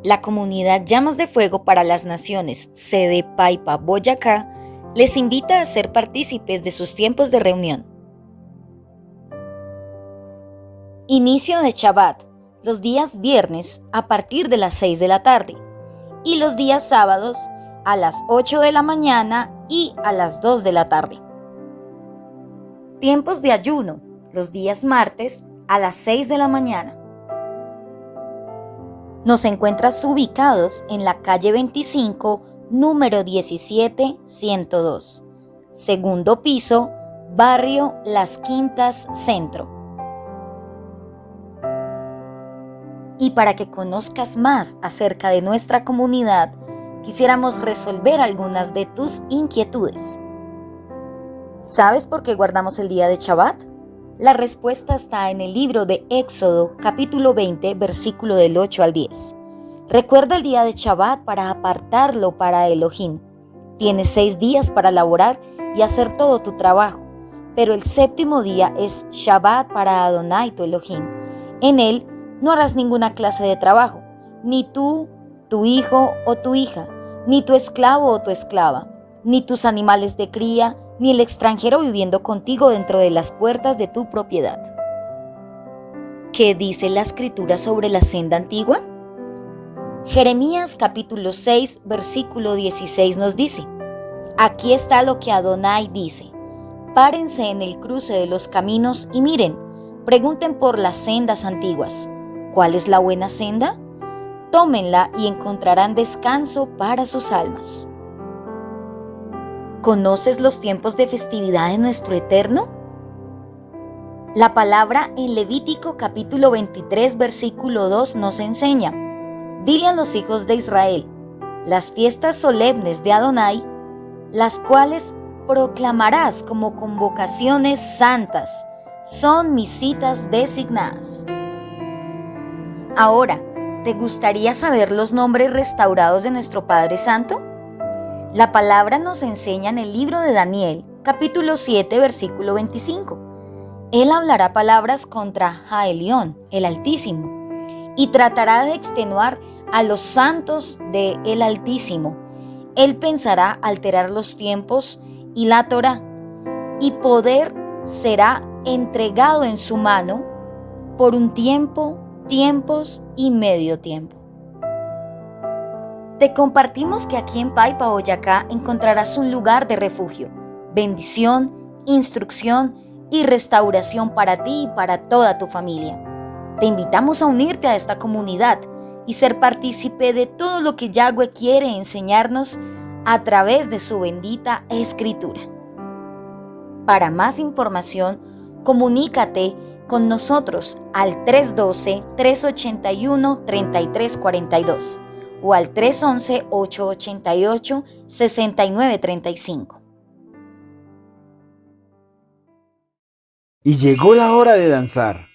La comunidad Llamas de Fuego para las Naciones, sede Paipa, Boyacá, les invita a ser partícipes de sus tiempos de reunión. Inicio de Shabbat, los días viernes a partir de las 6 de la tarde y los días sábados a las 8 de la mañana y a las 2 de la tarde. Tiempos de ayuno, los días martes a las 6 de la mañana. Nos encuentras ubicados en la calle 25, número 17102, segundo piso, barrio Las Quintas Centro. Y para que conozcas más acerca de nuestra comunidad, quisiéramos resolver algunas de tus inquietudes. ¿Sabes por qué guardamos el día de Shabbat? La respuesta está en el libro de Éxodo, capítulo 20, versículo del 8 al 10. Recuerda el día de Shabbat para apartarlo para Elohim. Tienes 6 días para laborar y hacer todo tu trabajo, pero el séptimo día es Shabbat para Adonai tu Elohim. En él no harás ninguna clase de trabajo, ni tú, tu hijo o tu hija, ni tu esclavo o tu esclava, ni tus animales de cría, ni el extranjero viviendo contigo dentro de las puertas de tu propiedad. ¿Qué dice la Escritura sobre la senda antigua? Jeremías capítulo 6, versículo 16 nos dice: Aquí está lo que Adonai dice: Párense en el cruce de los caminos y miren, pregunten por las sendas antiguas. ¿Cuál es la buena senda? Tómenla y encontrarán descanso para sus almas. ¿Conoces los tiempos de festividad de nuestro Eterno? La palabra en Levítico capítulo 23 versículo 2 nos enseña: Dile a los hijos de Israel, las fiestas solemnes de Adonai, las cuales proclamarás como convocaciones santas, son mis citas designadas. Ahora, ¿te gustaría saber los nombres restaurados de nuestro Padre Santo? La palabra nos enseña en el libro de Daniel, capítulo 7, versículo 25. Él hablará palabras contra Jaelión, el Altísimo, y tratará de extenuar a los santos de el Altísimo. Él pensará alterar los tiempos y la Torá, y poder será entregado en su mano por un tiempo, tiempos y medio tiempo. Te compartimos que aquí en Paipa, Boyacá, encontrarás un lugar de refugio, bendición, instrucción y restauración para ti y para toda tu familia. Te invitamos a unirte a esta comunidad y ser partícipe de todo lo que Yahweh quiere enseñarnos a través de su bendita Escritura. Para más información, comunícate con nosotros al 312-381-3342 o al 311-888-6935. Y llegó la hora de danzar.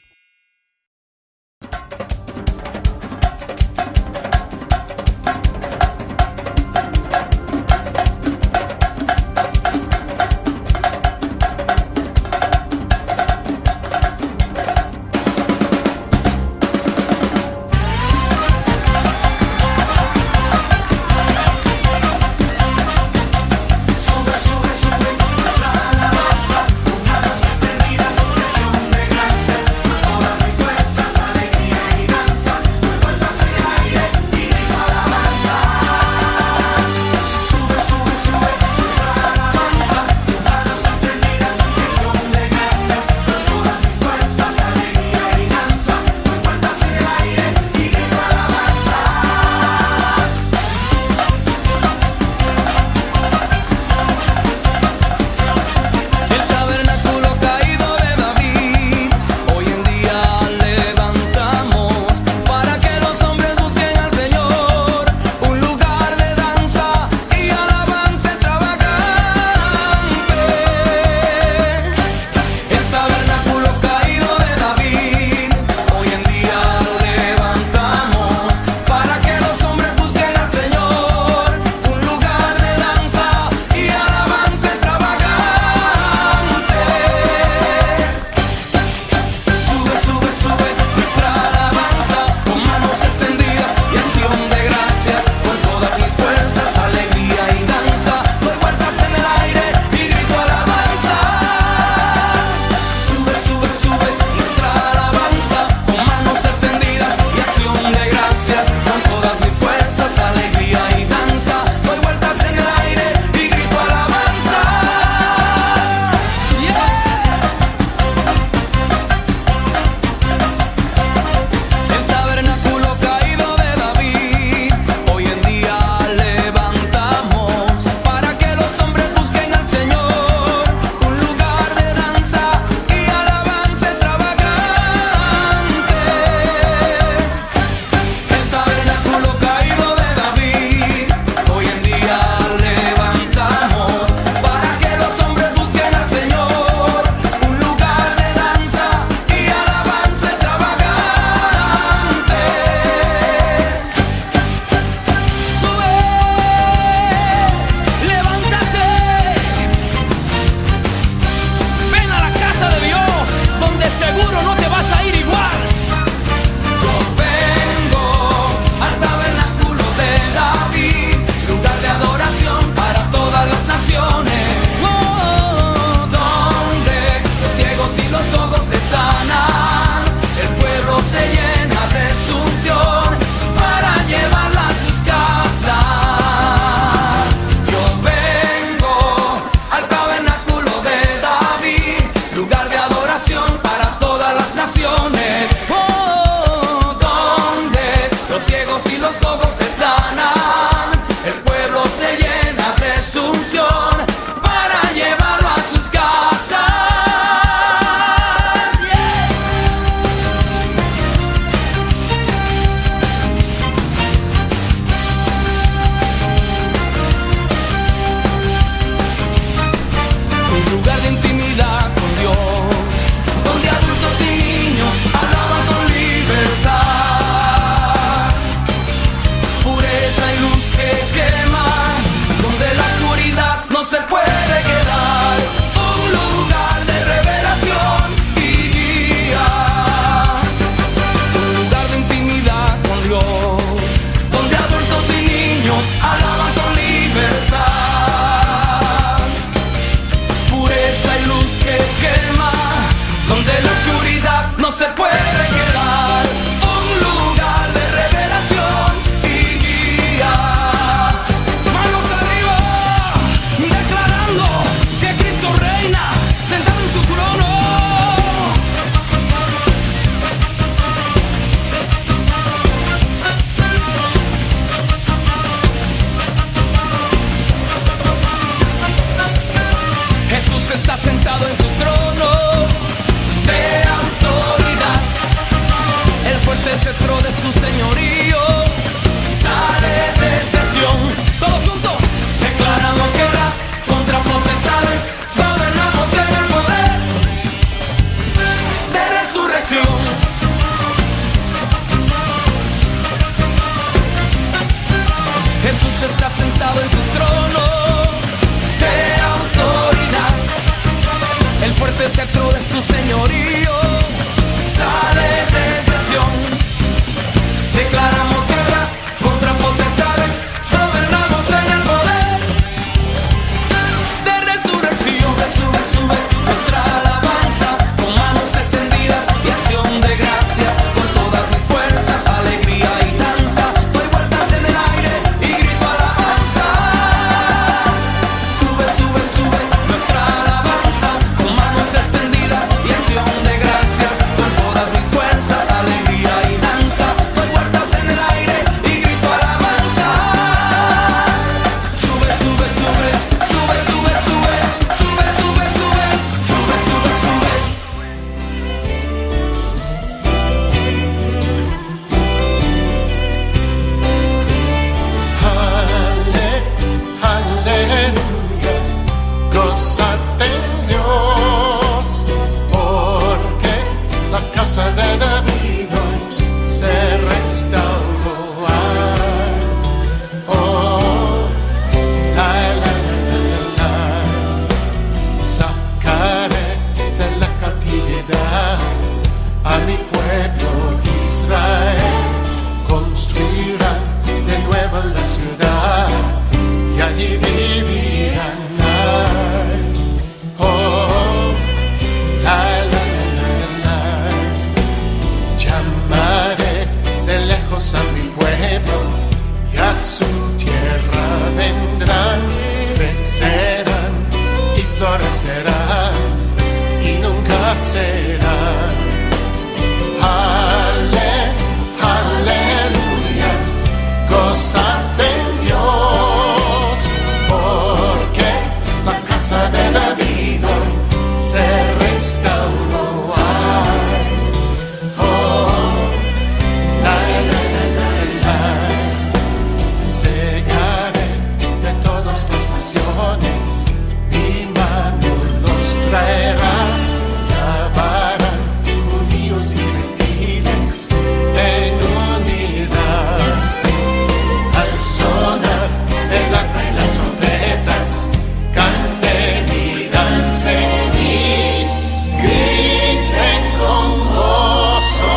mi pueblo Israel. Construirán de nuevo la ciudad y allí vivirán. Oh, la, la, la, la, la. Llamaré de lejos a mi pueblo y a su tierra vendrán, crecerán y florecerán y nunca serán. Aleluya, gózate en Dios, porque la casa de David hoy se restauró. Oh, la, la, la, la. Cegaré de todas las naciones, mi mano los traerá, lavarán judíos y gentiles en unidad. Al sonar el arpa y las trompetas, canten y dancen y griten con gozo.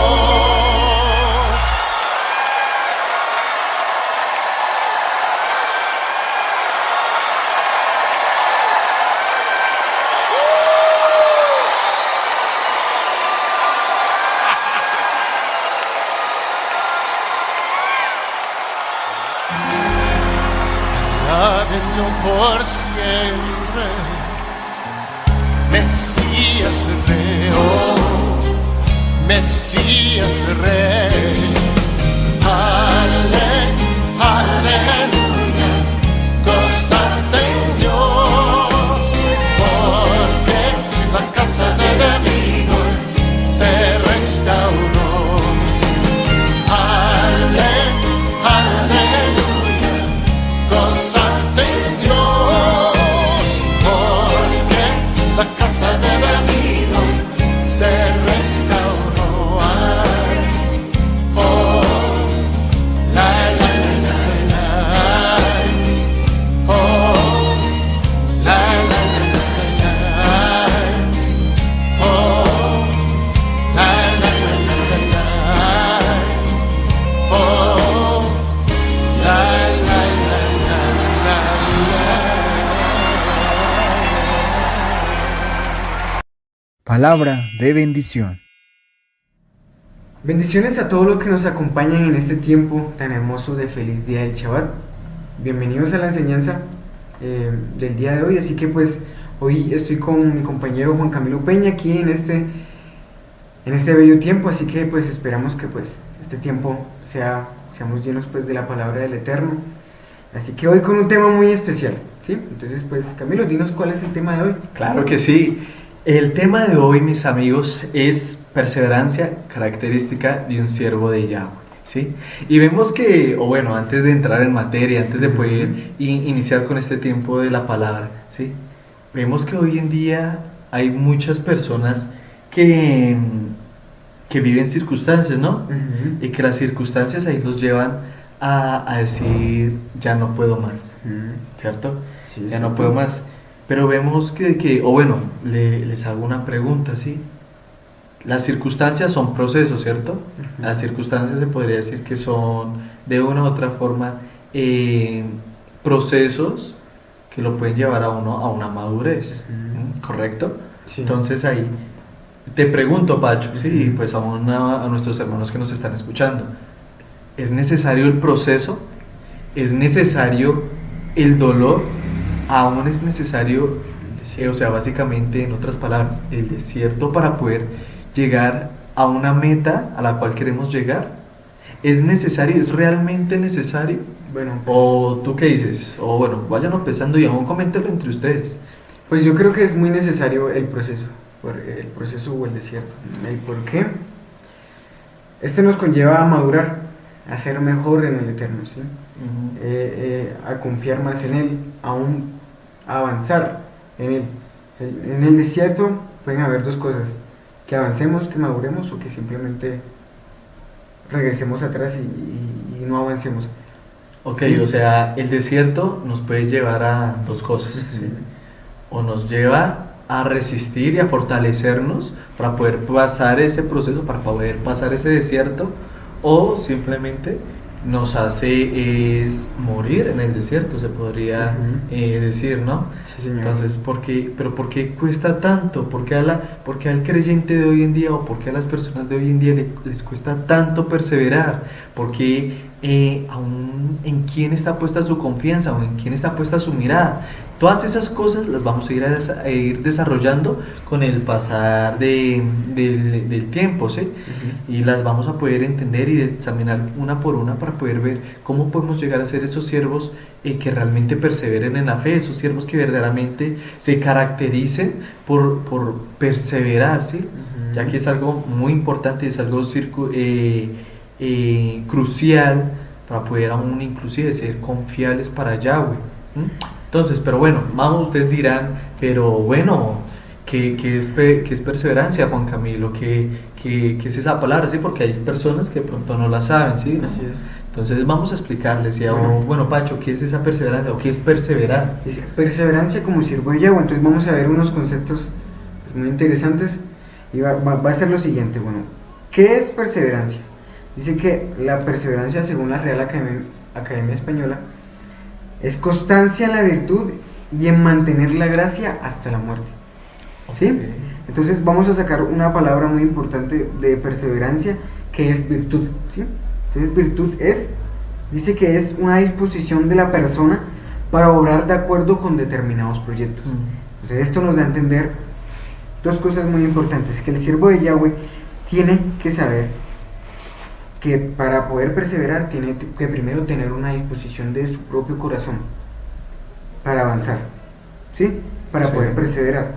Alábenlo por siempre, Mesías Rey, oh, Mesías Rey. Aleluya, gózate en Dios, porque la casa de David hoy se restauró. Aleluya, gózate en Dios, porque la casa de David hoy se restauró. Oh, la, la, la, la, la. Oh, la, la, la, la, la. Oh, la, la, la, la, la. Oh, la, la, la, la, la. Palabra de bendición. Bendiciones a todos los que nos acompañan en este tiempo tan hermoso de feliz día del Shabbat. Bienvenidos a la enseñanza del día de hoy. Así que pues hoy estoy con mi compañero Juan Camilo Peña aquí en este bello tiempo. Así que pues esperamos que pues este tiempo seamos llenos pues de la palabra del Eterno. Así que hoy con un tema muy especial, ¿sí? Entonces pues Camilo, dinos cuál es el tema de hoy. Claro que sí. El tema de hoy, mis amigos, es perseverancia, característica de un siervo de Yahweh, ¿sí? Y vemos que, o bueno, antes de entrar en materia, antes de poder iniciar con este tiempo de la palabra, ¿sí? Vemos que hoy en día hay muchas personas que viven circunstancias, ¿no? Y que las circunstancias ahí los llevan a decir, ya no puedo más, ¿cierto? Sí, Ya no puedo más. Pero vemos o bueno, les hago una pregunta, ¿sí? Las circunstancias son procesos, ¿cierto? Las circunstancias se podría decir que son, de una u otra forma, procesos que lo pueden llevar a uno a una madurez, ¿correcto? Sí. Entonces ahí te pregunto, Pacho, ¿sí? Y pues a nuestros hermanos que nos están escuchando, ¿es necesario el proceso? ¿Es necesario el dolor? Aún es necesario, o sea, básicamente, en otras palabras, el desierto para poder llegar a una meta a la cual queremos llegar. ¿Es necesario? ¿Es realmente necesario? Bueno, ¿O tú qué dices? O bueno, vayan empezando y aún coméntenlo entre ustedes. pues yo creo que es muy necesario el proceso o el desierto. ¿El por qué? Este nos conlleva a madurar, a ser mejor en el Eterno, ¿sí? A confiar más en Él, aún a avanzar en Él. En el desierto pueden haber dos cosas: que avancemos, que maduremos, o que simplemente regresemos atrás y no avancemos. Ok, Sí. o sea, el desierto nos puede llevar a dos cosas, ¿sí? O nos lleva a resistir y a fortalecernos para poder pasar ese proceso, para poder pasar ese desierto, o simplemente nos hace es morir en el desierto, se podría decir, ¿no? Sí, señor. Entonces, ¿pero por qué cuesta tanto? ¿Por qué al creyente de hoy en día o por qué a las personas de hoy en día les cuesta tanto perseverar? ¿Por qué aún en quién está puesta su confianza o en quién está puesta su mirada? Todas esas cosas las vamos a ir desarrollando con el pasar del tiempo, ¿sí? Y las vamos a poder entender y examinar una por una para poder ver cómo podemos llegar a ser esos siervos que realmente perseveren en la fe, esos siervos que verdaderamente se caractericen por perseverar, ¿sí? Ya que es algo muy importante, es algo crucial para poder aún inclusive ser confiables para Yahweh. Entonces, pero bueno, vamos, ustedes dirán, pero bueno, ¿qué es perseverancia, Juan Camilo? ¿Qué es esa palabra? ¿Sí? Porque hay personas que de pronto no la saben, ¿sí? Así es. Entonces vamos a explicarles, ¿sí? Bueno, Pacho, ¿qué es esa perseverancia o qué es perseverar? Es perseverancia como siervo de Yahweh. Entonces vamos a ver unos conceptos pues, muy interesantes y va a ser lo siguiente. Bueno, ¿qué es perseverancia? Dice que la perseverancia, según la Real Academia Española, es constancia en la virtud y en mantener la gracia hasta la muerte. ¿Sí? Ok. Entonces vamos a sacar una palabra muy importante de perseverancia, que es virtud. ¿Sí? Entonces virtud dice que es una disposición de la persona para obrar de acuerdo con determinados proyectos. Entonces esto nos da a entender dos cosas muy importantes, que el siervo de Yahweh tiene que saber que para poder perseverar tiene que primero tener una disposición de su propio corazón para avanzar, ¿sí? Para poder perseverar.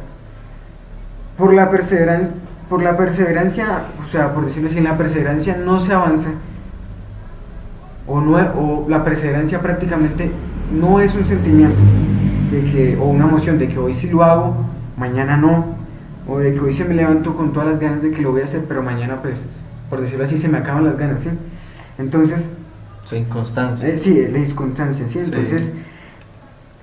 Por la perseverancia, o sea, por decirlo así, en la perseverancia no se avanza, o la perseverancia prácticamente no es un sentimiento o una emoción de que hoy sí lo hago, mañana no, o de que hoy se me levanto con todas las ganas de que lo voy a hacer, pero mañana pues, por decirlo así, se me acaban las ganas, ¿sí? Entonces... O sea, inconstancia. Sí, la inconstancia, ¿sí? Entonces,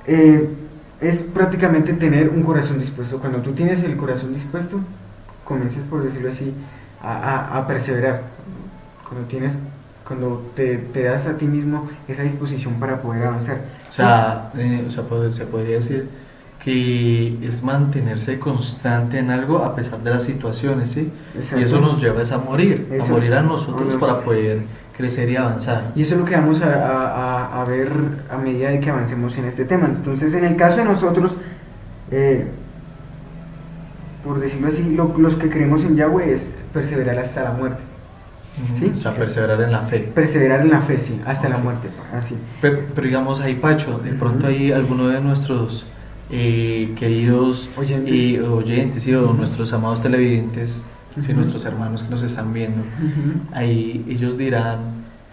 es prácticamente tener un corazón dispuesto. Cuando tú tienes el corazón dispuesto, comienzas, por decirlo así, a perseverar. Cuando te das a ti mismo esa disposición para poder avanzar. O sea, se podría decir que es mantenerse constante en algo a pesar de las situaciones, ¿sí? Exacto. Y eso nos lleva a morir a nosotros Eso. para poder crecer y avanzar. Y eso es lo que vamos a ver a medida de que avancemos en este tema. Entonces, en el caso de nosotros, por decirlo así, los que creemos en Yahweh es perseverar hasta la muerte. ¿Sí? O sea, perseverar en la fe. Perseverar en la fe, sí, hasta la muerte, así. Pero digamos ahí, Pacho, de pronto hay alguno de nuestros queridos oyentes, ¿sí? O nuestros amados televidentes, ¿sí? Nuestros hermanos que nos están viendo, ahí ellos dirán,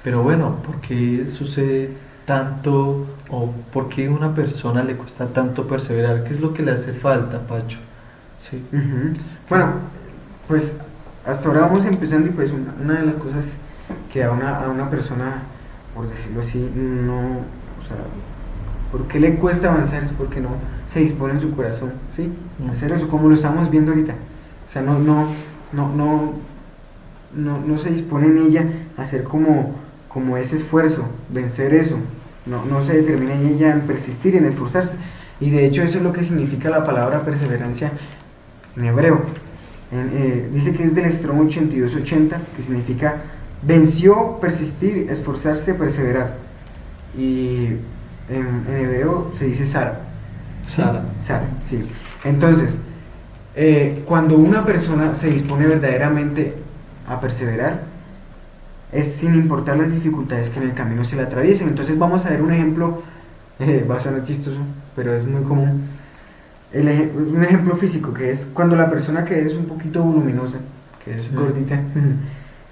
pero bueno, ¿por qué sucede tanto o por qué a una persona le cuesta tanto perseverar? ¿Qué es lo que le hace falta, Pacho? ¿Sí? Bueno, pues hasta ahora vamos empezando y pues una de las cosas que a una persona, por decirlo así, no, o sea, ¿por qué le cuesta avanzar? Es porque no se dispone en su corazón, ¿sí? Hacer eso, como lo estamos viendo ahorita. O sea, no se dispone en ella a hacer como ese esfuerzo, vencer eso. No se determina en ella en persistir, en esforzarse. Y de hecho eso es lo que significa la palabra perseverancia en hebreo. Dice que es del Strong 8280, que significa venció, persistir, esforzarse, perseverar. Y en hebreo se dice Sara. Sara. Sara, sí. Entonces, cuando una persona se dispone verdaderamente a perseverar, es sin importar las dificultades que en el camino se le atraviesen. Entonces vamos a ver un ejemplo, va a sonar chistoso, pero es muy común. Un ejemplo físico, que es cuando la persona que es un poquito voluminosa, que es gordita,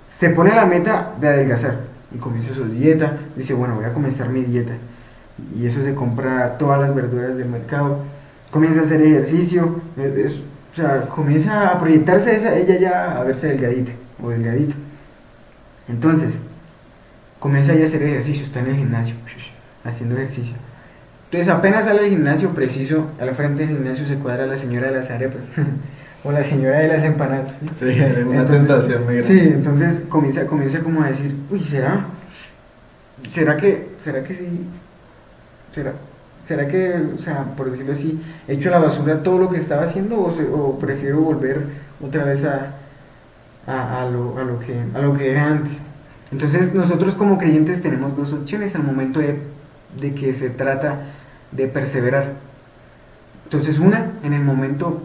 se pone la meta de adelgazar y comienza su dieta, dice, bueno, voy a comenzar mi dieta, y eso se compra todas las verduras del mercado, comienza a hacer ejercicio, o sea, comienza a proyectarse ella ya a verse delgadita o delgadito. Entonces, comienza ya a hacer ejercicio, está en el gimnasio, haciendo ejercicio. Entonces apenas sale del gimnasio, preciso, al frente del gimnasio se cuadra la señora de las arepas. o la señora de las empanadas. Sí, una Entonces, tentación muy grande. Sí, entonces comienza como a decir, uy, ¿será que sí? ¿Será que, o sea, por decirlo así, he hecho a la basura todo lo que estaba haciendo o prefiero volver otra vez a lo que era antes? Entonces nosotros como creyentes tenemos dos opciones al momento de que se trata de perseverar. Entonces una, en el momento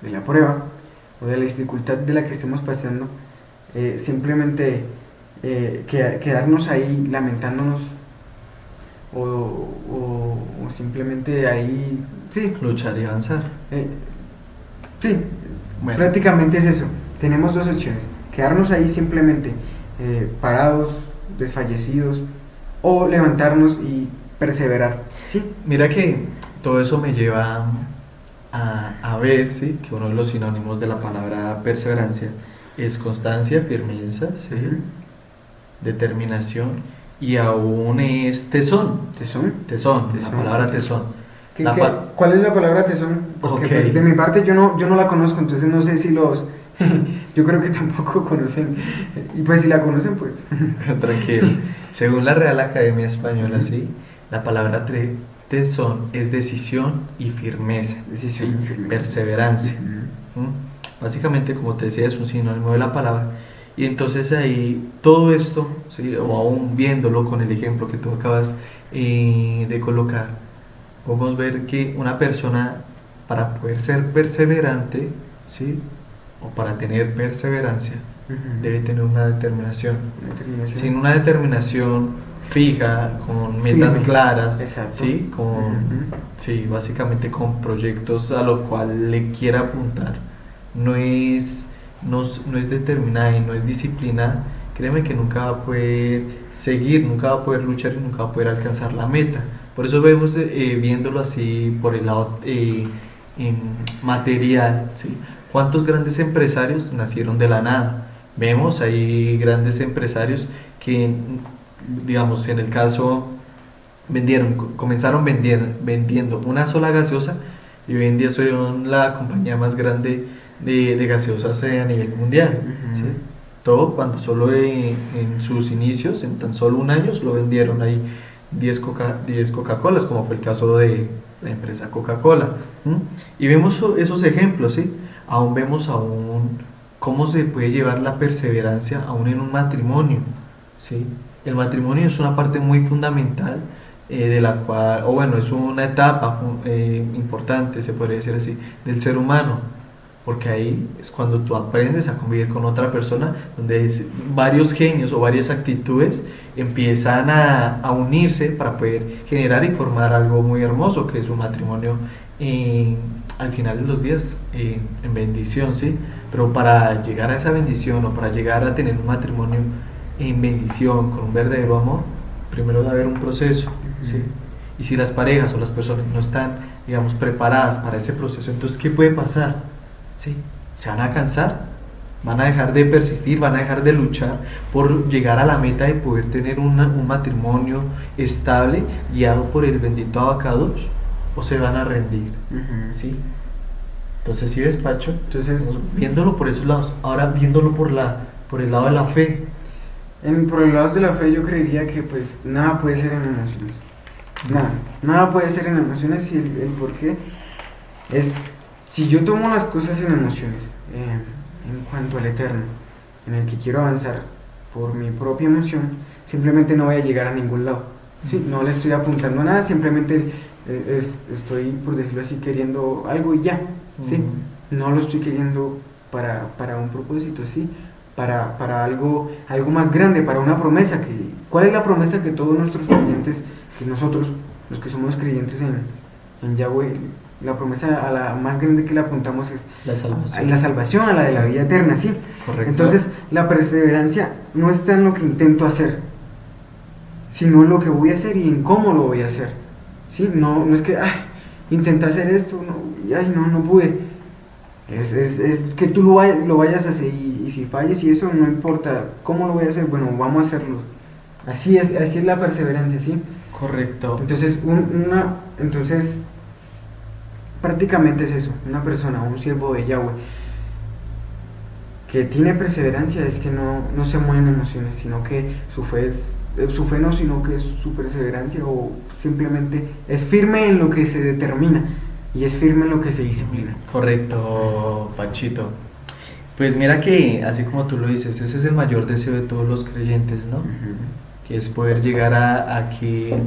de la prueba o de la dificultad de la que estemos pasando, simplemente quedarnos ahí lamentándonos o simplemente ahí, sí, Luchar y avanzar. sí, Bueno. prácticamente es eso. Tenemos dos opciones, quedarnos ahí simplemente parados, desfallecidos, o levantarnos y perseverar, ¿sí? Mira que todo eso me lleva a ver, ¿sí? Que uno de los sinónimos de la palabra perseverancia es constancia, firmeza, ¿sí? Ujú. Determinación y aún es tesón. ¿Tesón? Tesón, la Tesón, palabra ok. tesón. ¿Qué- La qué- pa- ¿Cuál es la palabra tesón? Porque Ok. pues, de mi parte yo no la conozco, entonces no sé si los... yo creo que tampoco conocen. Y pues si la conocen, pues... Tranquilo. Según la Real Academia Española, ¿sí? La palabra tesón es decisión y firmeza, Decisión ¿sí? y firmeza. Perseverancia. Ujú. ¿Mm? Básicamente, como te decía, es un sinónimo de la palabra. Y entonces ahí todo esto, ¿sí? O aún viéndolo con el ejemplo que tú acabas de colocar, podemos ver que una persona para poder ser perseverante, ¿sí? O para tener perseverancia, Ujú. debe tener una determinación. Una determinación. Sin una determinación fija, con metas Firme. claras, Exacto. ¿sí? Ujú. Sí, básicamente con proyectos a lo cual le quiera apuntar. No es determinada y no es disciplinada. Créeme que nunca va a poder seguir, nunca va a poder luchar y nunca va a poder alcanzar la meta. Por eso vemos, viéndolo así por el lado material, ¿sí? ¿Cuántos grandes empresarios nacieron de la nada? Vemos ahí grandes empresarios que, digamos, en el caso comenzaron vendiendo una sola gaseosa y hoy en día son la compañía más grande de gaseosas a nivel mundial. Ujú. ¿Sí? Todo cuando solo en sus inicios, en tan solo un año, lo vendieron ahí 10 Coca-Colas, como fue el caso de la empresa Coca-Cola. ¿Mm? Y vemos esos ejemplos, ¿sí? Aún vemos cómo se puede llevar la perseverancia aún en un matrimonio, ¿sí? El matrimonio es una parte muy fundamental de la cual, o bueno, es una etapa importante, se podría decir así, del ser humano, porque ahí es cuando tú aprendes a convivir con otra persona, donde varios genios o varias actitudes empiezan a unirse para poder generar y formar algo muy hermoso, que es un matrimonio al final de los días en bendición, ¿sí? Pero para llegar a esa bendición o para llegar a tener un matrimonio en bendición, con un verdadero amor, primero debe haber un proceso, ¿sí? Y si las parejas o las personas no están, digamos, preparadas para ese proceso, entonces, ¿qué puede pasar? ¿Sí? Se van a cansar, van a dejar de persistir, van a dejar de luchar por llegar a la meta de poder tener un matrimonio estable, guiado por el bendito Abacados, o se van a rendir, Ujú. ¿sí? Entonces, ¿sí ves, Pacho? Entonces, Viéndolo por esos lados, ahora viéndolo por el lado de la fe. por el lado de la fe yo creería que pues nada puede ser en emociones. Nada puede ser en emociones y el por qué es, si yo tomo las cosas en emociones, en cuanto al eterno, en el que quiero avanzar por mi propia emoción, simplemente no voy a llegar a ningún lado. ¿Sí? No le estoy apuntando a nada, simplemente estoy, por decirlo así, queriendo algo y ya. ¿Sí? No lo estoy queriendo para un propósito, ¿sí? Para algo más grande, para una promesa. ¿Cuál es la promesa que todos nuestros creyentes, que nosotros, los que somos creyentes en Yahweh, la promesa a la más grande que le apuntamos es La salvación. la salvación, a la de la vida eterna, ¿sí? Correcto. Entonces, la perseverancia no está en lo que intento hacer, sino en lo que voy a hacer y en cómo lo voy a hacer, ¿sí? No es que, intenté hacer esto, no pude. Es que tú lo vayas a hacer y si falles y eso no importa, ¿cómo lo voy a hacer? Bueno, vamos a hacerlo. Así es la perseverancia, ¿sí? Correcto. Entonces, entonces prácticamente es eso, una persona, un siervo de Yahweh, que tiene perseverancia es que no se mueven emociones, sino que su fe no, sino que es su perseverancia, o simplemente es firme en lo que se determina y es firme en lo que se disciplina. Correcto, Panchito. Pues mira que, así como tú lo dices, ese es el mayor deseo de todos los creyentes, ¿no? Que es poder llegar a aquel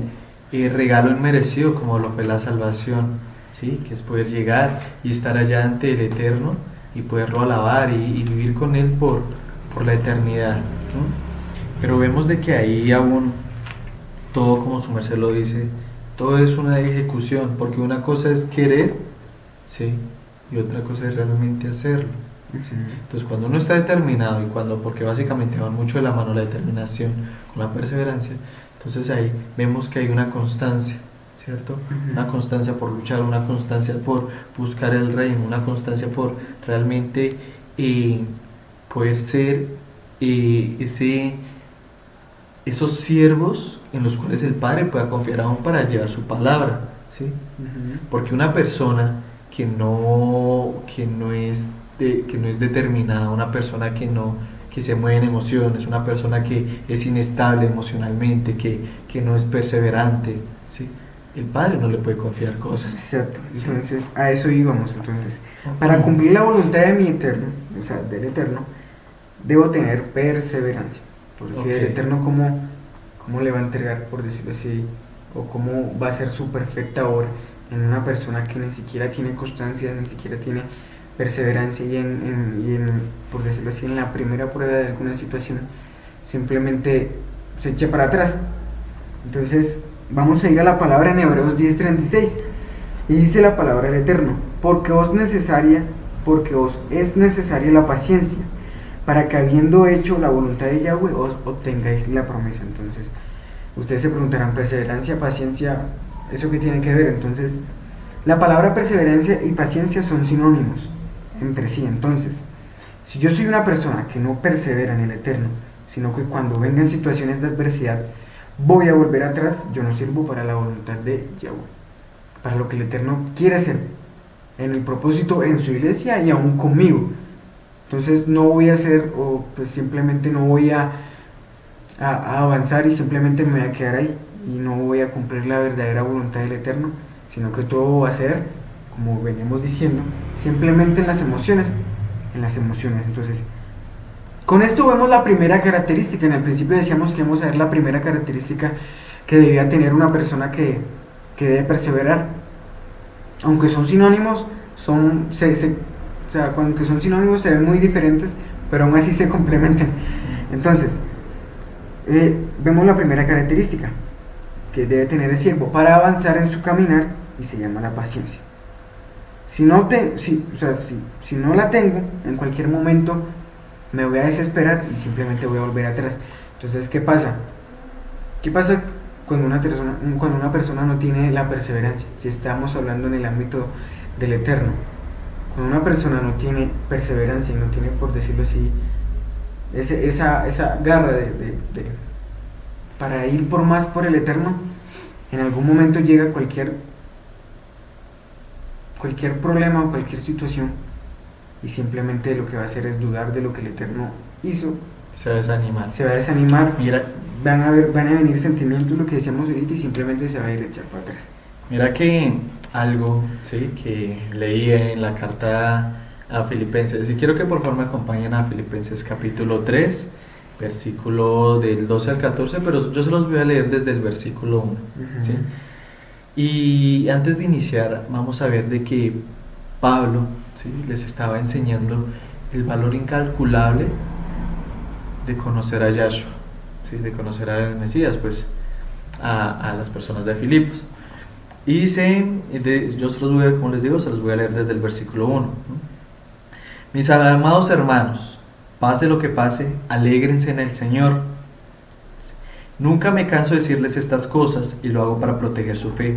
regalo inmerecido como lo fue la salvación, ¿sí? Que es poder llegar y estar allá ante el Eterno y poderlo alabar y vivir con Él por la eternidad, ¿no? Pero vemos de que ahí aún todo, como su merced lo dice, todo es una ejecución, porque una cosa es querer, ¿sí? Y otra cosa es realmente hacerlo. ¿Sí? Entonces cuando uno está determinado porque básicamente van mucho de la mano la determinación con la perseverancia, entonces ahí vemos que hay una constancia, ¿cierto? Una constancia por luchar, una constancia por buscar el reino, una constancia por realmente poder ser esos siervos en los cuales el Padre pueda confiar aún para llevar su palabra, ¿sí? Porque una persona que no es determinada, una persona que se mueve en emociones, una persona que es inestable emocionalmente, que no es perseverante, ¿sí? El Padre no le puede confiar cosas. Exacto, entonces a eso íbamos. Entonces, para cumplir la voluntad de mi Eterno, o sea, del Eterno, debo tener perseverancia, porque el Eterno cómo le va a entregar, por decirlo así, o cómo va a ser su perfecta obra en una persona que ni siquiera tiene constancia, ni siquiera tiene perseverancia y por decirlo así, en la primera prueba de alguna situación simplemente se echa para atrás. Entonces vamos a ir a la palabra en Hebreos 10:36 y dice la palabra del Eterno: porque os es necesaria la paciencia, para que habiendo hecho la voluntad de Yahweh os obtengáis la promesa. Entonces ustedes se preguntarán, perseverancia, paciencia, ¿eso qué tiene que ver? Entonces la palabra perseverancia y paciencia son sinónimos entre sí. Entonces, si yo soy una persona que no persevera en el Eterno, sino que cuando vengan situaciones de adversidad voy a volver atrás, yo no sirvo para la voluntad de Yahweh, para lo que el Eterno quiere hacer en el propósito en su iglesia y aún conmigo. Entonces no voy a hacer, o pues simplemente no voy a avanzar y simplemente me voy a quedar ahí y no voy a cumplir la verdadera voluntad del Eterno, sino que todo va a ser, como venimos diciendo, simplemente en las emociones. Entonces, con esto vemos la primera característica. En el principio decíamos que íbamos a ver la primera característica que debía tener una persona que debe perseverar. Aunque son sinónimos, aunque son sinónimos se ven muy diferentes, pero aún así se complementan. Entonces, vemos la primera característica que debe tener el siervo para avanzar en su caminar, y se llama la paciencia. Si no la tengo, en cualquier momento me voy a desesperar y simplemente voy a volver atrás. Entonces, ¿qué pasa? ¿Qué pasa cuando una persona no tiene la perseverancia? Si estamos hablando en el ámbito del Eterno, cuando una persona no tiene perseverancia y no tiene, por decirlo así, esa garra para ir por más por el Eterno, en algún momento llega cualquier problema o cualquier situación y simplemente lo que va a hacer es dudar de lo que el Eterno hizo. Se va a desanimar. Mira, van a venir sentimientos, lo que decíamos ahorita, y simplemente se va a ir a echar para atrás. Mira que algo, ¿sí?, que leí en la carta a Filipenses, y quiero que por favor me acompañen a Filipenses capítulo 3, versículo del 12 al 14, pero yo se los voy a leer desde el versículo 1, ¿sí? Y antes de iniciar vamos a ver de que Pablo, ¿sí?, les estaba enseñando el valor incalculable de conocer a Yahshua, ¿sí?, de conocer al Mesías, pues a las personas de Filipos. Y dice, yo se los voy a, como les digo, se los voy a leer desde el versículo 1. Mis amados hermanos, pase lo que pase, alégrense en el Señor. Nunca me canso de decirles estas cosas y lo hago para proteger su fe.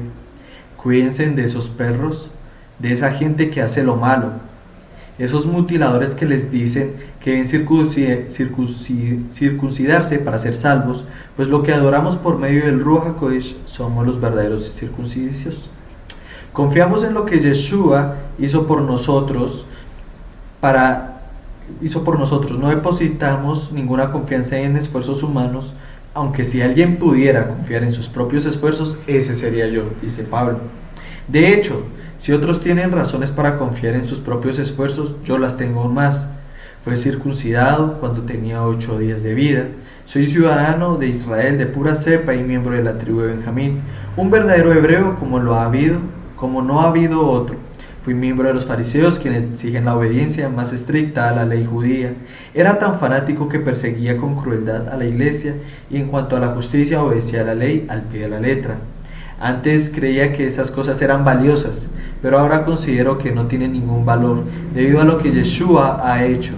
Cuídense de esos perros, de esa gente que hace lo malo, esos mutiladores que les dicen que deben circuncidarse para ser salvos, pues lo que adoramos por medio del Ruach HaKodesh somos los verdaderos circuncidicios. Confiamos en lo que Yeshua hizo por nosotros para hizo por nosotros. No depositamos ninguna confianza en esfuerzos humanos, aunque si alguien pudiera confiar en sus propios esfuerzos, ese sería yo, dice Pablo. De hecho, si otros tienen razones para confiar en sus propios esfuerzos, yo las tengo aún más. Fue circuncidado cuando tenía 8 días de vida. Soy ciudadano de Israel de pura cepa y miembro de la tribu de Benjamín, un verdadero hebreo como no ha habido otro. Fui miembro de los fariseos, quienes exigen la obediencia más estricta a la ley judía. Era tan fanático que perseguía con crueldad a la iglesia y en cuanto a la justicia obedecía a la ley al pie de la letra. Antes creía que esas cosas eran valiosas, pero ahora considero que no tienen ningún valor debido a lo que Yeshua ha hecho.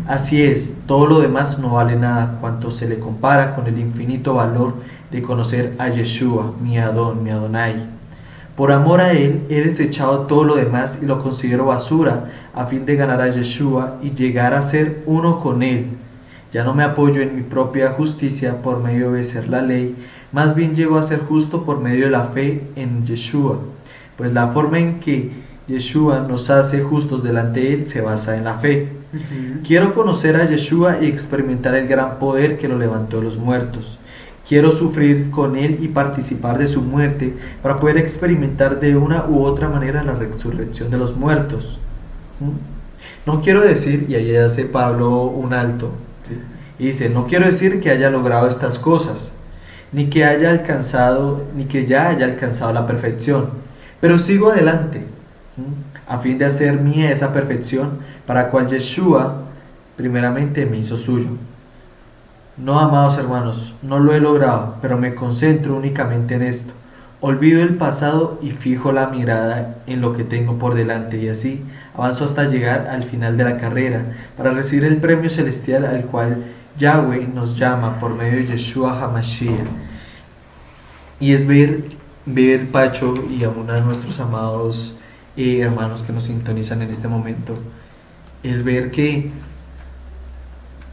Así es, todo lo demás no vale nada cuanto se le compara con el infinito valor de conocer a Yeshua, mi Adón, mi Adonai. Por amor a Él, he desechado todo lo demás y lo considero basura a fin de ganar a Yeshua y llegar a ser uno con Él. Ya no me apoyo en mi propia justicia por medio de obedecer la ley, más bien llego a ser justo por medio de la fe en Yeshua, pues la forma en que Yeshua nos hace justos delante de Él se basa en la fe. Quiero conocer a Yeshua y experimentar el gran poder que lo levantó de los muertos. Quiero sufrir con Él y participar de su muerte para poder experimentar de una u otra manera la resurrección de los muertos. No quiero decir, y ahí hace Pablo un alto, ¿sí? Y dice, no quiero decir que haya logrado estas cosas, ni que ya haya alcanzado la perfección, pero sigo adelante, a fin de hacer mía esa perfección para cual Yeshua primeramente me hizo suyo. No, amados hermanos, no lo he logrado, pero me concentro únicamente en esto. Olvido el pasado y fijo la mirada en lo que tengo por delante, y así avanzo hasta llegar al final de la carrera para recibir el premio celestial al cual Yahweh nos llama por medio de Yeshua HaMashiach. Y es ver Pacho y aún a nuestros amados hermanos que nos sintonizan en este momento, es ver que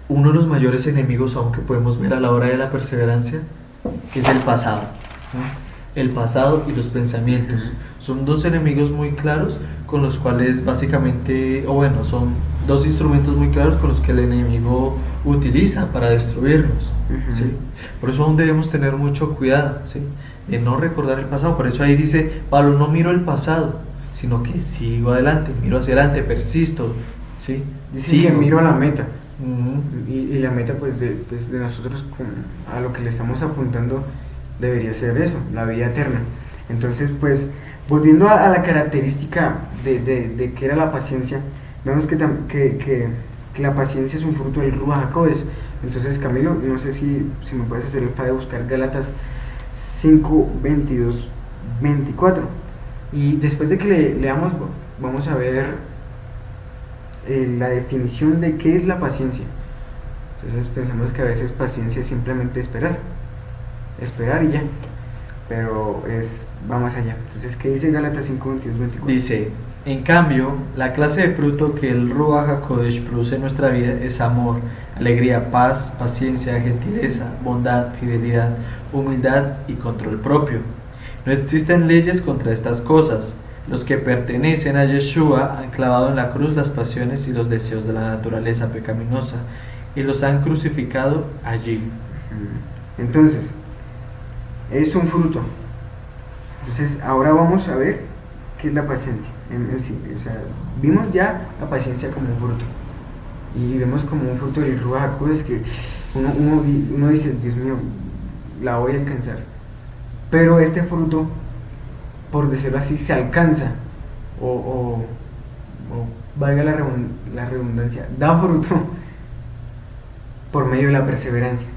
uno de los mayores enemigos, aunque podemos ver a la hora de la perseverancia, es el pasado, ¿no? El pasado y los pensamientos son dos enemigos muy claros con los cuales básicamente, son dos instrumentos muy claros con los que el enemigo utiliza para destruirnos, ¿sí? Por eso aún debemos tener mucho cuidado, ¿sí? De no recordar el pasado. Por eso ahí dice Pablo, no miro el pasado, sino que sigo adelante, miro hacia adelante, persisto, ¿sí? Dice que miro a la meta. Y la meta pues de nosotros a lo que le estamos apuntando debería ser eso, la vida eterna. Entonces pues volviendo a la característica de que era la paciencia, vemos que la paciencia es un fruto del Ruach HaKodesh. Entonces Camilo, no sé si me puedes hacer el favor de buscar Gálatas 5, 22, 24, y después de que leamos vamos a ver la definición de qué es la paciencia. Entonces pensamos que a veces paciencia es simplemente esperar y ya, pero va más allá. Entonces, ¿qué dice Gálatas 5, 22, 24? Dice, en cambio, la clase de fruto que el Ruach HaKodesh produce en nuestra vida es amor, alegría, paz, paciencia, gentileza, bondad, fidelidad, humildad y control propio. No existen leyes contra estas cosas. Los que pertenecen a Yeshua han clavado en la cruz las pasiones y los deseos de la naturaleza pecaminosa y los han crucificado allí. Entonces, es un fruto. Entonces, ahora vamos a ver qué es la paciencia en sí. O sea, vimos ya la paciencia como un fruto. Y vemos como un fruto del Ruach HaKodesh que uno dice, Dios mío, la voy a alcanzar. Pero este fruto, por decirlo así, se alcanza o valga la redundancia, da fruto por medio de la perseverancia.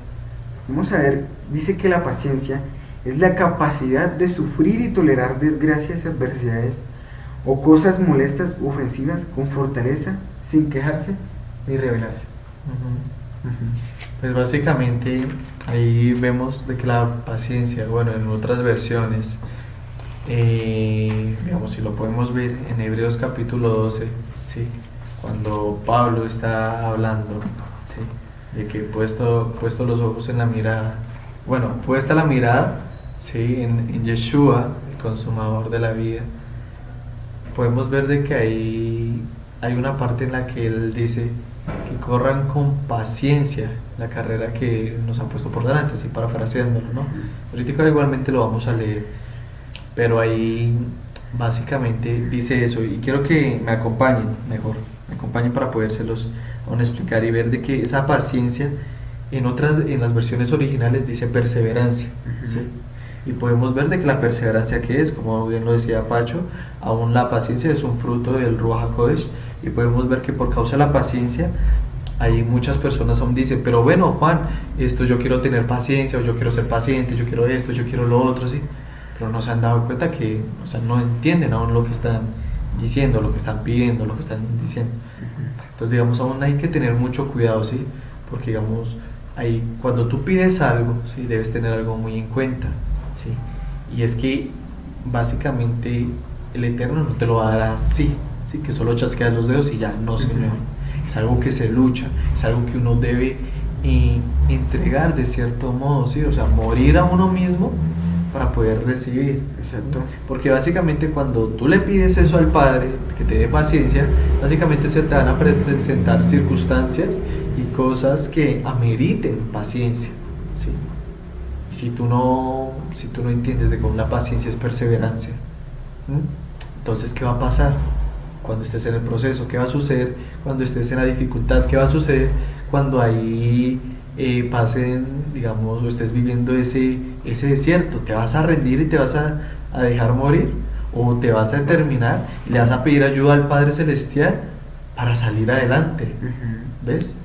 Vamos a ver, dice que la paciencia es la capacidad de sufrir y tolerar desgracias, adversidades o cosas molestas u ofensivas con fortaleza, sin quejarse ni rebelarse. Pues básicamente ahí vemos de que la paciencia, en otras versiones, digamos, si lo podemos ver en Hebreos capítulo 12, ¿sí? Cuando Pablo está hablando, ¿sí? De que puesto los ojos en la mirada, puesta la mirada, ¿sí? en Yeshua, el consumador de la vida, podemos ver de que hay una parte en la que él dice que corran con paciencia la carrera que nos han puesto por delante, así parafraseándolo, ¿no? Ahorita igualmente lo vamos a leer, pero ahí básicamente dice eso, y quiero que me acompañen mejor, me acompañen para podérselos aún explicar y ver de que esa paciencia en las versiones originales dice perseverancia, ¿sí? Y podemos ver de que la perseverancia, que es, como bien lo decía Pacho, aún la paciencia es un fruto del Ruach HaKodesh, y podemos ver que por causa de la paciencia hay muchas personas aún dicen, pero bueno, Juan, esto yo quiero tener paciencia, o yo quiero ser paciente, yo quiero esto, yo quiero lo otro, ¿sí? Pero no se han dado cuenta que, o sea, no entienden aún lo que están diciendo, lo que están pidiendo, lo que están diciendo. Entonces, digamos, aún hay que tener mucho cuidado, ¿sí? Porque, digamos, ahí, cuando tú pides algo, ¿sí? Debes tener algo muy en cuenta, ¿sí? Y es que, básicamente, el Eterno no te lo va a dar así, ¿sí? Que solo chasqueas los dedos y ya, no, Señor. Es algo que se lucha, es algo que uno debe entregar de cierto modo, ¿sí? O sea, morir a uno mismo para poder recibir. Exacto. Porque básicamente cuando tú le pides eso al Padre, que te dé paciencia, básicamente se te van a presentar circunstancias y cosas que ameriten paciencia, ¿sí? Y si tú no entiendes de cómo la paciencia es perseverancia, ¿sí? Entonces, ¿qué va a pasar cuando estés en el proceso? ¿Qué va a suceder cuando estés en la dificultad? ¿Qué va a suceder cuando ahí pasen, digamos, o estés viviendo ese desierto? ¿Te vas a rendir y te vas a dejar morir? ¿O te vas a determinar y le vas a pedir ayuda al Padre Celestial para salir adelante? ¿Ves?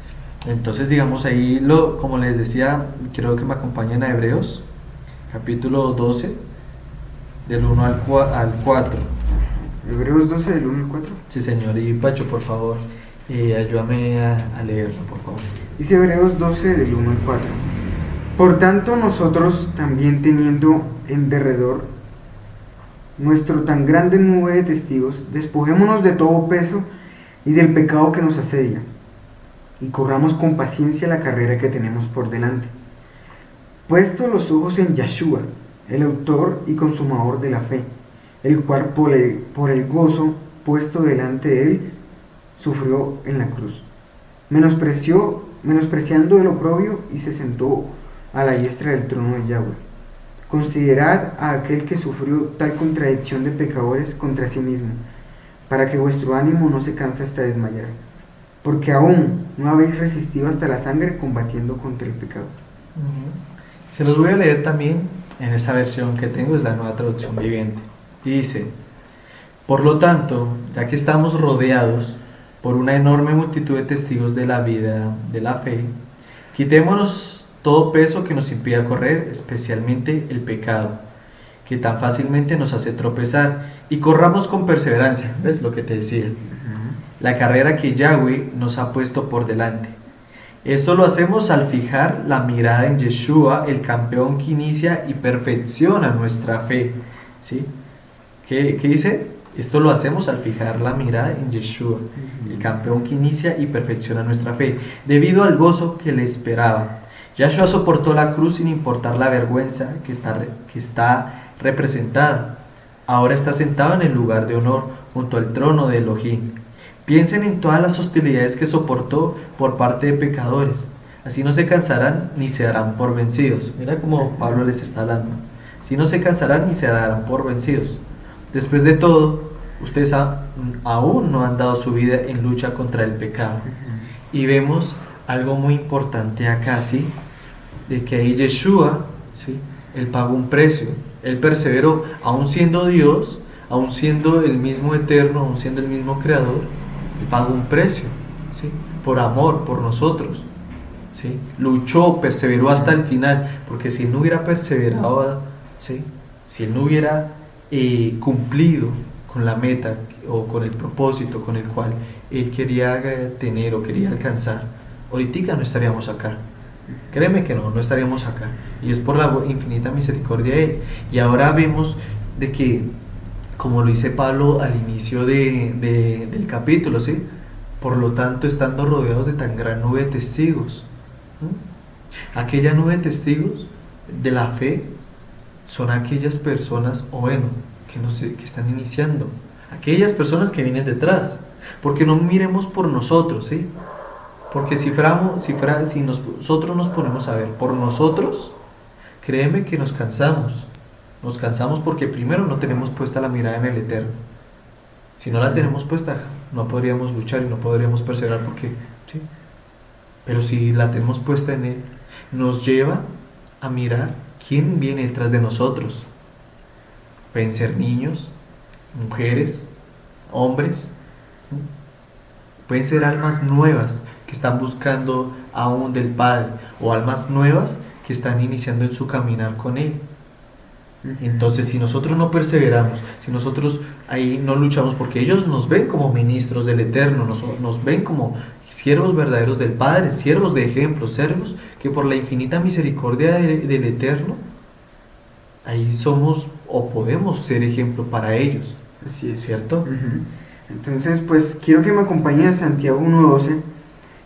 Entonces, digamos, ahí, como les decía, quiero que me acompañen a Hebreos, capítulo 12, del 1 al 4. Hebreos 12, del 1 al 4. Sí, señor. Y Pacho, por favor, ayúdame a leerlo, por favor. Dice Hebreos 12, del 1 al 4. Por tanto, nosotros también, teniendo en derredor nuestro tan grande nube de testigos, despojémonos de todo peso y del pecado que nos asedia, y corramos con paciencia la carrera que tenemos por delante, puesto los ojos en Yahshua, el autor y consumador de la fe, el cual por el gozo puesto delante de él sufrió en la cruz, menospreciando el oprobio, y se sentó a la diestra del trono de Yahweh. Considerad a aquel que sufrió tal contradicción de pecadores contra sí mismo, para que vuestro ánimo no se canse hasta desmayar, porque aún no habéis resistido hasta la sangre combatiendo contra el pecado. Se los voy a leer también en esta versión que tengo, es la Nueva Traducción Viviente. Y dice: por lo tanto, ya que estamos rodeados por una enorme multitud de testigos de la vida, de la fe, quitémonos todo peso que nos impida correr, especialmente el pecado, que tan fácilmente nos hace tropezar, y corramos con perseverancia. ¿Ves lo que te decía? La carrera que Yahweh nos ha puesto por delante. Esto lo hacemos al fijar la mirada en Yeshua, el campeón que inicia y perfecciona nuestra fe, ¿sí? ¿Qué dice? Esto lo hacemos al fijar la mirada en Yeshua, el campeón que inicia y perfecciona nuestra fe, debido al gozo que le esperaba. Yahshua soportó la cruz sin importar la vergüenza que está representada. Ahora está sentado en el lugar de honor junto al trono de Elohim. Piensen en todas las hostilidades que soportó por parte de pecadores. Así no se cansarán ni se darán por vencidos. Mira cómo Pablo les está hablando. Así no se cansarán ni se darán por vencidos. Después de todo, ustedes aún no han dado su vida en lucha contra el pecado. Y vemos algo muy importante acá, ¿sí? De que ahí Yeshua, ¿sí? Él pagó un precio. Él perseveró, aún siendo Dios, aún siendo el mismo Eterno, aún siendo el mismo Creador. Él pagó un precio, ¿sí? Por amor, por nosotros, ¿sí? Luchó, perseveró hasta el final, porque si él no hubiera perseverado, ¿sí? Si él no hubiera cumplido con la meta o con el propósito con el cual él quería tener o quería alcanzar, ahorita no estaríamos acá. Créeme que no estaríamos acá. Y es por la infinita misericordia de él. Y ahora vemos de que, como lo dice Pablo al inicio del capítulo, ¿sí? Por lo tanto, estando rodeados de tan gran nube de testigos, ¿sí? Aquella nube de testigos de la fe son aquellas personas, o bueno, que están iniciando, aquellas personas que vienen detrás, porque no miremos por nosotros, ¿sí? Porque si nosotros nos ponemos a ver por nosotros, créeme que nos cansamos. Nos cansamos porque primero no tenemos puesta la mirada en el Eterno. Si no la tenemos puesta, no podríamos luchar y no podríamos perseverar porque, ¿sí? Pero si la tenemos puesta en Él, nos lleva a mirar quién viene detrás de nosotros. Pueden ser niños, mujeres, hombres, ¿sí? Pueden ser almas nuevas que están buscando aún del Padre o almas nuevas que están iniciando en su caminar con Él. Entonces, si nosotros no perseveramos, si nosotros ahí no luchamos, porque ellos nos ven como ministros del Eterno, nos ven como siervos verdaderos del Padre, siervos de ejemplo, siervos que por la infinita misericordia del Eterno, ahí somos o podemos ser ejemplo para ellos. Así es. ¿Cierto? Ujú. Entonces, pues quiero que me acompañe a Santiago 1:12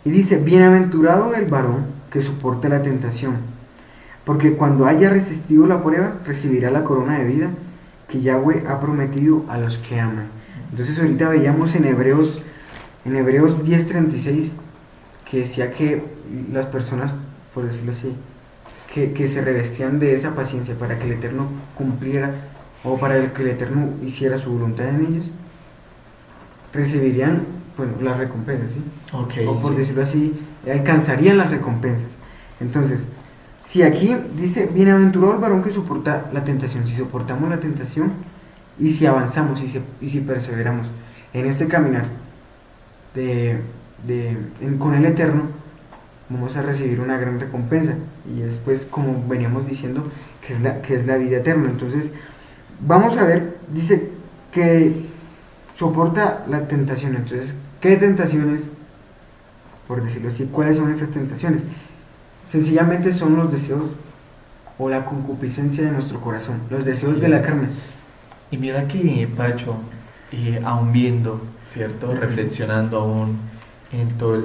y dice: bienaventurado el varón que soporte la tentación, porque cuando haya resistido la prueba, recibirá la corona de vida que Yahweh ha prometido a los que aman. Entonces ahorita veíamos en Hebreos 10:36, que decía que las personas, por decirlo así, que se revestían de esa paciencia para que el Eterno cumpliera, o para que el Eterno hiciera su voluntad en ellos, recibirían, bueno, las recompensas, ¿sí? Okay, O por sí. decirlo así, alcanzarían las recompensas. Entonces, si aquí dice: bienaventurado el varón que soporta la tentación, si soportamos la tentación y si avanzamos y si perseveramos en este caminar con el Eterno, vamos a recibir una gran recompensa. Y después, como veníamos diciendo, que es la vida eterna. Entonces, vamos a ver, dice que soporta la tentación. Entonces, ¿qué tentaciones? Por decirlo así, ¿cuáles son esas tentaciones? Sencillamente son los deseos o la concupiscencia de nuestro corazón, los deseos Así de la es. carne. Y mira que, Pacho, aún viendo, ¿cierto? Ujú. Reflexionando aún en todo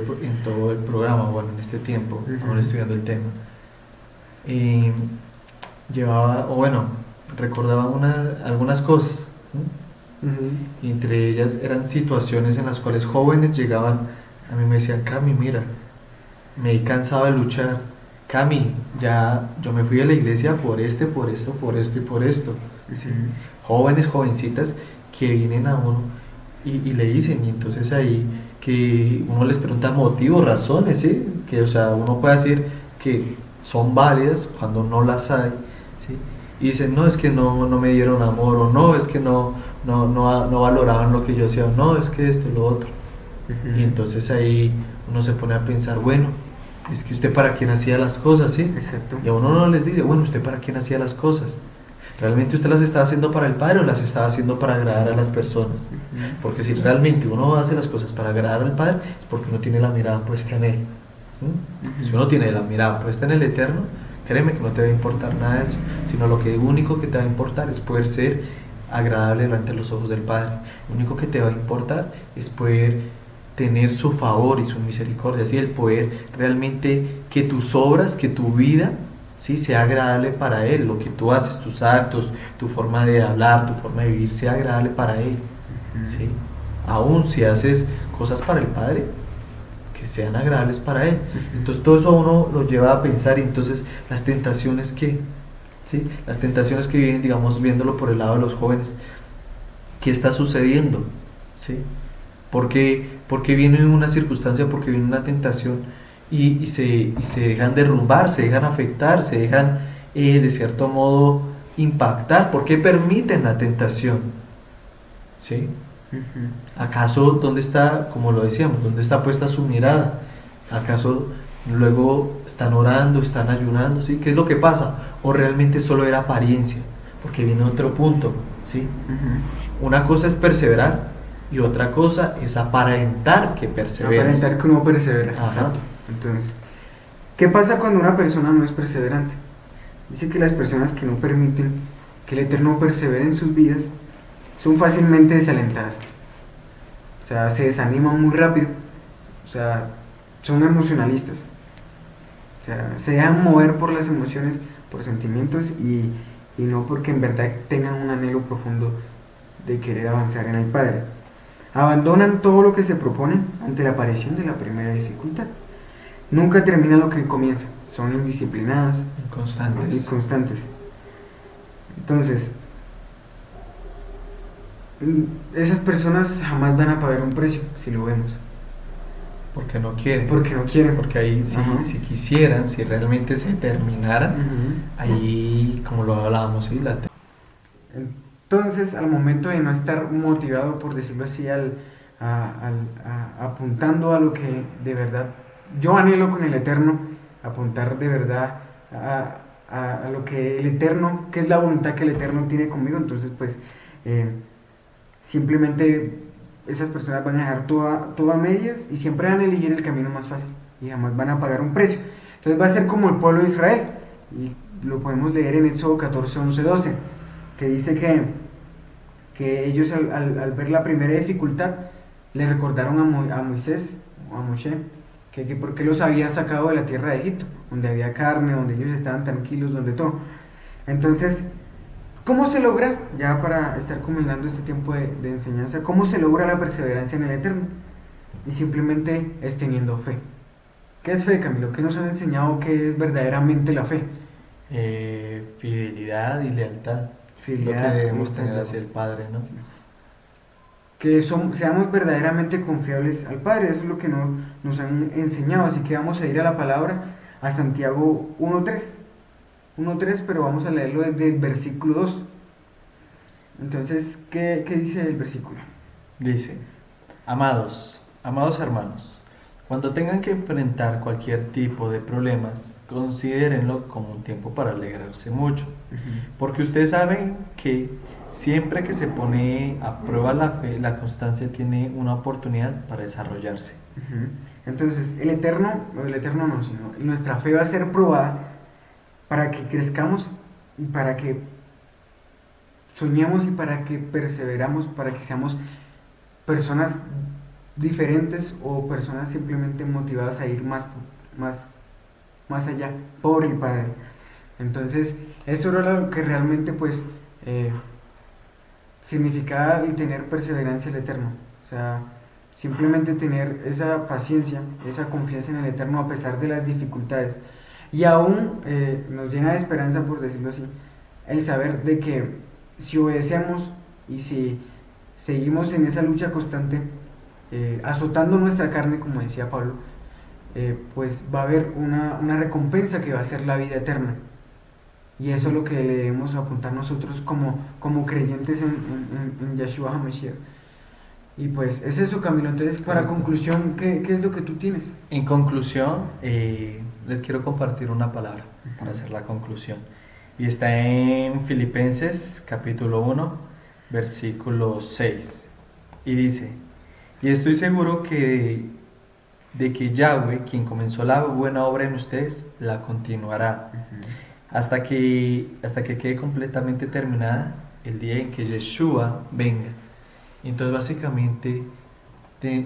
el programa, bueno, en este tiempo, Ujú. aún estudiando el tema, recordaba algunas cosas, ¿no? Y entre ellas eran situaciones en las cuales jóvenes llegaban, a mí me decían: Cami, mira, me he cansado de luchar. Cami, ya yo me fui de la iglesia por esto y por esto. Sí. Jóvenes, jovencitas que vienen a uno y le dicen, y entonces ahí que uno les pregunta motivos, razones, ¿sí? Que, o sea, uno puede decir que son válidas cuando no las hay, ¿sí? Y dicen: no, es que no me dieron amor, o no, es que no valoraban lo que yo hacía, o no, es que esto, lo otro. Y entonces ahí uno se pone a pensar: bueno, es que usted para quién hacía las cosas, ¿sí? Exacto. Y a uno no les dice: bueno, usted para quién hacía las cosas. ¿Realmente usted las estaba haciendo para el Padre o las estaba haciendo para agradar a las personas? Porque si realmente uno hace las cosas para agradar al Padre, es porque uno tiene la mirada puesta en Él. Si uno tiene la mirada puesta en el Eterno, créeme que no te va a importar nada de eso, sino lo único que te va a importar es poder ser agradable delante de los ojos del Padre. Lo único que te va a importar es poder tener su favor y su misericordia, ¿sí? El poder realmente que tus obras, que tu vida, ¿sí? Sea agradable para Él, lo que tú haces, tus actos, tu forma de hablar, tu forma de vivir, sea agradable para Él, ¿sí? Aún si haces cosas para el Padre, que sean agradables para Él. Entonces todo eso a uno lo lleva a pensar. Y entonces las tentaciones que, ¿sí? Las tentaciones que vienen, digamos, viéndolo por el lado de los jóvenes, ¿qué está sucediendo? ¿Sí? Porque viene una circunstancia, porque viene una tentación y se dejan derrumbar, se dejan afectar, se dejan de cierto modo impactar. ¿Por qué permiten la tentación? ¿Sí? ¿Acaso dónde está, como lo decíamos, dónde está puesta su mirada? ¿Acaso luego están orando, están ayunando? ¿Sí? ¿Qué es lo que pasa? ¿O realmente solo era apariencia? Porque viene otro punto, ¿sí? Una cosa es perseverar y otra cosa es aparentar que perseveras. Aparentar que uno persevera. Ajá. Exacto. Entonces, ¿qué pasa cuando una persona no es perseverante? Dice que las personas que no permiten que el Eterno persevere en sus vidas son fácilmente desalentadas. O sea, se desaniman muy rápido. O sea, son emocionalistas. O sea, se dejan mover por las emociones, por sentimientos y no porque en verdad tengan un anhelo profundo de querer avanzar en el Padre. Abandonan todo lo que se proponen ante la aparición de la primera dificultad. nunca terminan lo que comienzan, son indisciplinadas y Inconstantes. constantes. Entonces, esas personas jamás van a pagar un precio, si lo vemos, Porque no quieren. porque no quieren. Porque ahí Ajá. si quisieran, si realmente se terminaran, Ujú. ahí, como lo hablábamos, ¿sí? Entonces, al momento de no estar motivado, por decirlo así, apuntando a lo que de verdad yo anhelo con el Eterno, apuntar de verdad a lo que el Eterno, que es la voluntad que el Eterno tiene conmigo, entonces pues simplemente esas personas van a dejar todo a medias y siempre van a elegir el camino más fácil y jamás van a pagar un precio. Entonces va a ser como el pueblo de Israel, y lo podemos leer en Éxodo 14, 11, 12, que dice que ellos al ver la primera dificultad le recordaron a Moisés o a Moshe que por qué los había sacado de la tierra de Egipto, donde había carne, donde ellos estaban tranquilos, donde todo. Entonces, ¿cómo se logra, ya para estar culminando este tiempo de enseñanza, cómo se logra la perseverancia en el Eterno? Y simplemente es teniendo fe. ¿Qué es fe, Camilo? ¿Qué nos han enseñado que es verdaderamente la fe? Fidelidad y lealtad. Fidelidad, Lo que debemos lealtad. tener hacia el Padre, ¿no? Que seamos verdaderamente confiables al Padre, eso es lo que nos han enseñado, así que vamos a ir a la palabra, a Santiago 1.3, pero vamos a leerlo desde el versículo 2. Entonces, ¿qué dice el versículo? Dice, amados hermanos, cuando tengan que enfrentar cualquier tipo de problemas, considérenlo como un tiempo para alegrarse mucho, porque ustedes saben que siempre que se pone a prueba la fe, la constancia tiene una oportunidad para desarrollarse. Entonces, el eterno no, sino nuestra fe va a ser probada para que crezcamos y para que soñemos y para que perseveramos, para que seamos personas diferentes o personas simplemente motivadas a ir más allá por el Padre. Entonces, eso era lo que realmente pues significaba el tener perseverancia en el Eterno. O sea, simplemente tener esa paciencia, esa confianza en el Eterno a pesar de las dificultades. Y aún nos llena de esperanza, por decirlo así, el saber de que si obedecemos y si seguimos en esa lucha constante, azotando nuestra carne, como decía Pablo, pues va a haber una recompensa que va a ser la vida eterna. Y eso es lo que le debemos apuntar nosotros como creyentes en Yeshua HaMashiach. Y pues es eso, Camilo. Entonces, para conclusión, ¿qué es lo que tú tienes? En conclusión, les quiero compartir una palabra para hacer la conclusión. Y está en Filipenses capítulo 1, versículo 6. Y dice, y estoy seguro de que Yahweh, quien comenzó la buena obra en ustedes, la continuará hasta que quede completamente terminada el día en que Yeshua venga. Entonces básicamente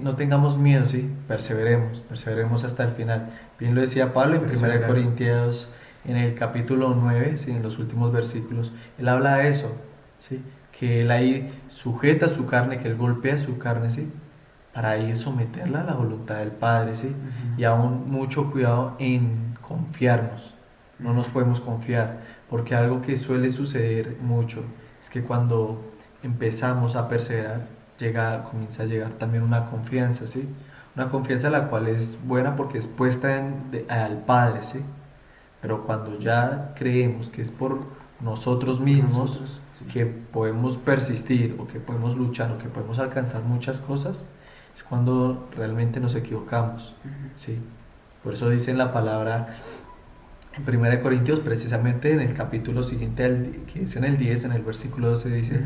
no tengamos miedo, ¿sí? Perseveremos hasta el final. Bien lo decía Pablo en 1 Corintios en el capítulo 9, ¿sí? En los últimos versículos, él habla de eso, ¿sí? Que él ahí sujeta su carne, que él golpea su carne, ¿sí? Para ir someterla a la voluntad del Padre, ¿sí? Y aún mucho cuidado en confiarnos. No nos podemos confiar, porque algo que suele suceder mucho es que cuando empezamos a perseverar, comienza a llegar también una confianza, ¿sí? Una confianza la cual es buena porque es puesta al Padre, ¿sí? Pero cuando ya creemos que es por nosotros mismos que podemos persistir o que podemos luchar o que podemos alcanzar muchas cosas, es cuando realmente nos equivocamos, ¿sí? Por eso dice en la palabra en 1 Corintios, precisamente en el capítulo siguiente, que es en el 10, en el versículo 12, dice,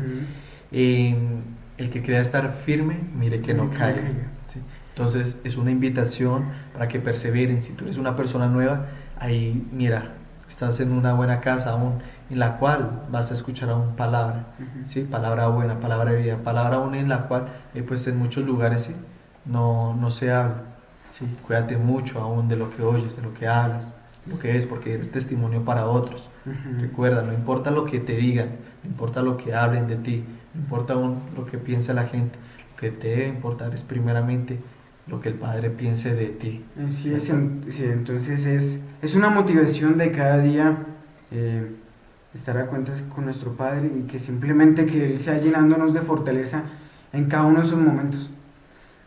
el que crea estar firme, mire que no caiga. ¿Sí? Entonces es una invitación para que perseveren. Si tú eres una persona nueva, ahí mira, estás en una buena casa aún, en la cual vas a escuchar aún palabra, ¿sí? Palabra buena, palabra de vida, palabra aún en la cual pues en muchos lugares, ¿sí? no se habla, ¿sí? Cuídate mucho aún de lo que oyes, de lo que hablas, lo que es, porque eres testimonio para otros. Recuerda, no importa lo que te digan, no importa lo que hablen de ti, no importa aún lo que piense la gente, lo que te debe importar es primeramente lo que el Padre piense de ti. Sí, ¿cierto? sí, entonces es una motivación de cada día estar a cuentas con nuestro Padre y que simplemente que Él sea llenándonos de fortaleza en cada uno de esos momentos.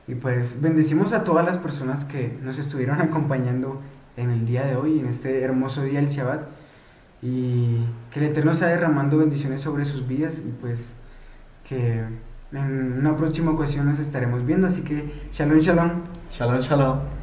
Y pues bendecimos a todas las personas que nos estuvieron acompañando en el día de hoy, en este hermoso día del Shabbat, y que el Eterno sea derramando bendiciones sobre sus vidas y pues que en una próxima ocasión nos estaremos viendo. Así que shalom, shalom. Shalom, shalom.